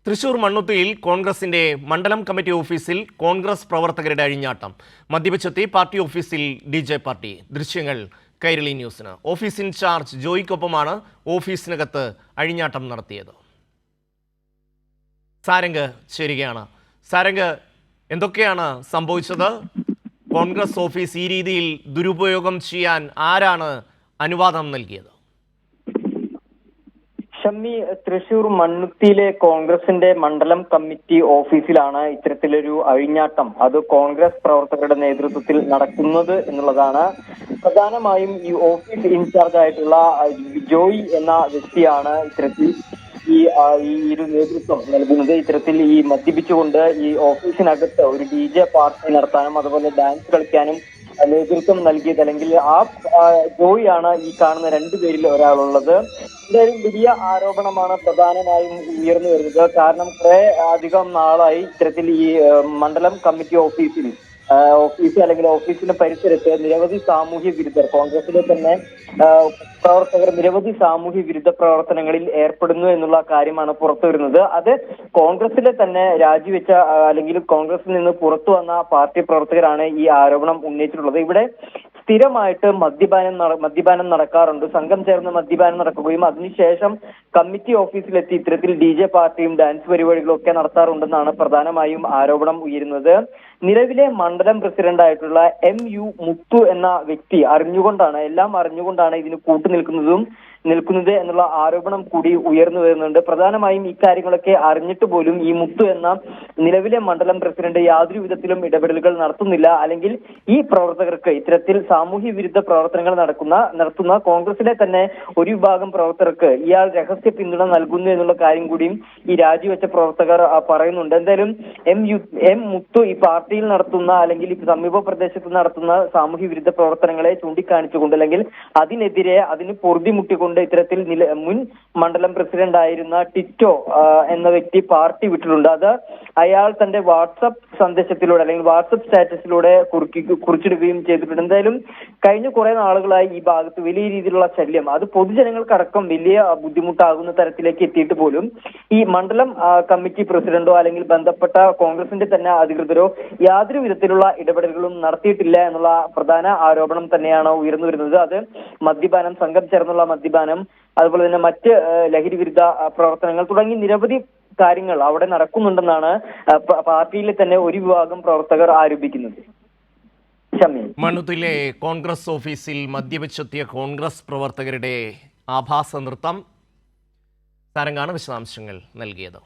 തൃശൂർ മണ്ണുത്തിയിൽ കോൺഗ്രസിന്റെ മണ്ഡലം കമ്മിറ്റി ഓഫീസിൽ കോൺഗ്രസ് പ്രവർത്തകരുടെ അഴിഞ്ഞാട്ടം. മദ്യപിച്ചെത്തി പാർട്ടി ഓഫീസിൽ DJ പാർട്ടി. ദൃശ്യങ്ങൾ കൈരളി ന്യൂസിന്. ഓഫീസ് ഇൻചാർജ് ജോയിക്കൊപ്പമാണ് ഓഫീസിനകത്ത് അഴിഞ്ഞാട്ടം നടത്തിയത്. സാരംഗ് ചേരുകയാണ്. സാരംഗ്, എന്തൊക്കെയാണ് സംഭവിച്ചത്? കോൺഗ്രസ് ഓഫീസ് ഈ രീതിയിൽ ദുരുപയോഗം ചെയ്യാൻ ആരാണ് അനുവാദം നൽകിയത്? ഷമ്മി, തൃശൂർ മണ്ണുത്തിയിലെ കോൺഗ്രസിന്റെ മണ്ഡലം കമ്മിറ്റി ഓഫീസിലാണ് ഇത്തരത്തിലൊരു അഴിഞ്ഞാട്ടം അത് കോൺഗ്രസ് പ്രവർത്തകരുടെ നേതൃത്വത്തിൽ നടക്കുന്നത് എന്നുള്ളതാണ്. പ്രധാനമായും ഈ ഓഫീസ് ഇൻചാർജ് ആയിട്ടുള്ള ജോയി എന്ന വ്യക്തിയാണ് ഇത്തരത്തിൽ ഈ ഒരു നേതൃത്വം നൽകുന്നത്. ഇത്തരത്തിൽ ഈ മദ്യപിച്ചുകൊണ്ട് ഈ ഓഫീസിനകത്ത് ഒരു DJ പാർട്ടി നടത്താനും അതുപോലെ ഡാൻസ് കളിക്കാനും നേതൃത്വം നൽകിയത്, അല്ലെങ്കിൽ ആ ജോയിയാണ് ഈ കാണുന്ന രണ്ടുപേരിൽ ഒരാളുള്ളത്. എന്തായാലും വലിയ ആരോപണമാണ് പ്രധാനമായും ഉയർന്നു വരുന്നത്. കാരണം കുറെ അധികം നാളായി ഇത്തരത്തിൽ ഈ മണ്ഡലം കമ്മിറ്റി ഓഫീസ് അല്ലെങ്കിൽ ഓഫീസിന്റെ പരിസരത്ത് നിരവധി സാമൂഹ്യ വിരുദ്ധർ, കോൺഗ്രസിലെ തന്നെ പ്രവർത്തകർ നിരവധി സാമൂഹ്യ വിരുദ്ധ പ്രവർത്തനങ്ങളിൽ ഏർപ്പെടുന്നു എന്നുള്ള കാര്യമാണ് പുറത്തു വരുന്നത്. അത് കോൺഗ്രസിലെ തന്നെ രാജിവെച്ച അല്ലെങ്കിൽ കോൺഗ്രസിൽ നിന്ന് പുറത്തു വന്ന പാർട്ടി പ്രവർത്തകരാണ് ഈ ആരോപണം ഉന്നയിച്ചിട്ടുള്ളത്. ഇവിടെ സ്ഥിരമായിട്ട് മദ്യപാനം നടക്കാറുണ്ട്. സംഘം ചേർന്ന് മദ്യപാനം നടക്കുകയും അതിനുശേഷം കമ്മിറ്റി ഓഫീസിലെത്തി ഇത്തരത്തിൽ DJ പാർട്ടിയും ഡാൻസ് പരിപാടികളും ഒക്കെ നടത്താറുണ്ടെന്നാണ് പ്രധാനമായും ആരോപണം ഉയരുന്നത്. നിലവിലെ മണ്ഡലം പ്രസിഡന്റായിട്ടുള്ള MU മുത്തു എന്ന വ്യക്തി എല്ലാം അറിഞ്ഞുകൊണ്ടാണ് ഇതിന് നിൽക്കുന്നത് എന്നുള്ള ആരോപണം കൂടി ഉയർന്നു വരുന്നുണ്ട്. പ്രധാനമായും ഇക്കാര്യങ്ങളൊക്കെ അറിഞ്ഞിട്ട് പോലും ഈ മുത്തു എന്ന നിലവിലെ മണ്ഡലം പ്രസിഡന്റ് യാതൊരു വിധത്തിലും ഇടപെടലുകൾ നടത്തുന്നില്ല, അല്ലെങ്കിൽ ഈ പ്രവർത്തകർക്ക് ഇത്തരത്തിൽ സാമൂഹ്യ വിരുദ്ധ പ്രവർത്തനങ്ങൾ നടത്തുന്ന കോൺഗ്രസിലെ തന്നെ ഒരു വിഭാഗം പ്രവർത്തകർക്ക് ഇയാൾ രഹസ്യ പിന്തുണ നൽകുന്നു എന്നുള്ള കാര്യം കൂടിയും ഈ രാജിവെച്ച പ്രവർത്തകർ പറയുന്നുണ്ട്. എന്തായാലും മുത്തു ഈ പാർട്ടിയിൽ നടത്തുന്ന അല്ലെങ്കിൽ ഈ സമീപ പ്രദേശത്ത് നടത്തുന്ന സാമൂഹ്യ വിരുദ്ധ പ്രവർത്തനങ്ങളെ ചൂണ്ടിക്കാണിച്ചുകൊണ്ട് അല്ലെങ്കിൽ അതിന് പൊറുതിമുട്ടിക്കൊണ്ട് ഇത്തരത്തിൽ മുൻ മണ്ഡലം പ്രസിഡന്റ് ആയിരുന്ന ടിറ്റോ എന്ന വ്യക്തി പാർട്ടി വിട്ടിട്ടുണ്ട്. അത് അയാൾ തന്റെ വാട്സപ്പ് സന്ദേശത്തിലൂടെ അല്ലെങ്കിൽ വാട്സപ്പ് സ്റ്റാറ്റസിലൂടെ കുറിച്ചിടുകയും ചെയ്തിട്ടുണ്ട്. എന്തായാലും കഴിഞ്ഞ കുറെ നാളുകളായി ഈ ഭാഗത്ത് വലിയ രീതിയിലുള്ള ശല്യം അത് പൊതുജനങ്ങൾക്കടക്കം വലിയ ബുദ്ധിമുട്ടാകുന്ന തരത്തിലേക്ക് എത്തിയിട്ട് പോലും ഈ മണ്ഡലം കമ്മിറ്റി പ്രസിഡന്റോ അല്ലെങ്കിൽ ബന്ധപ്പെട്ട കോൺഗ്രസിന്റെ തന്നെ അധികൃതരോ യാതൊരു വിധത്തിലുള്ള ഇടപെടലുകളും നടത്തിയിട്ടില്ല എന്നുള്ള പ്രധാന ആരോപണം തന്നെയാണ് ഉയർന്നു വരുന്നത്. അത് സംഘം ചേർന്നുള്ള മദ്യപാനം, അതുപോലെ തന്നെ മറ്റ് ലഹരി വിരുദ്ധ പ്രവർത്തനങ്ങൾ തുടങ്ങി നിരവധി കാര്യങ്ങൾ അവിടെ നടക്കുന്നുണ്ടെന്നാണ് പാർട്ടിയിലെ തന്നെ ഒരു വിഭാഗം പ്രവർത്തകർ ആരോപിക്കുന്നത്. മണ്ണുത്തിലെ കോൺഗ്രസ് ഓഫീസിൽ മദ്യപിച്ചെത്തിയ കോൺഗ്രസ് പ്രവർത്തകരുടെ ആഭാസ നൃത്തം. സാരംഗാണ് വിശദാംശങ്ങൾ നൽകിയത്.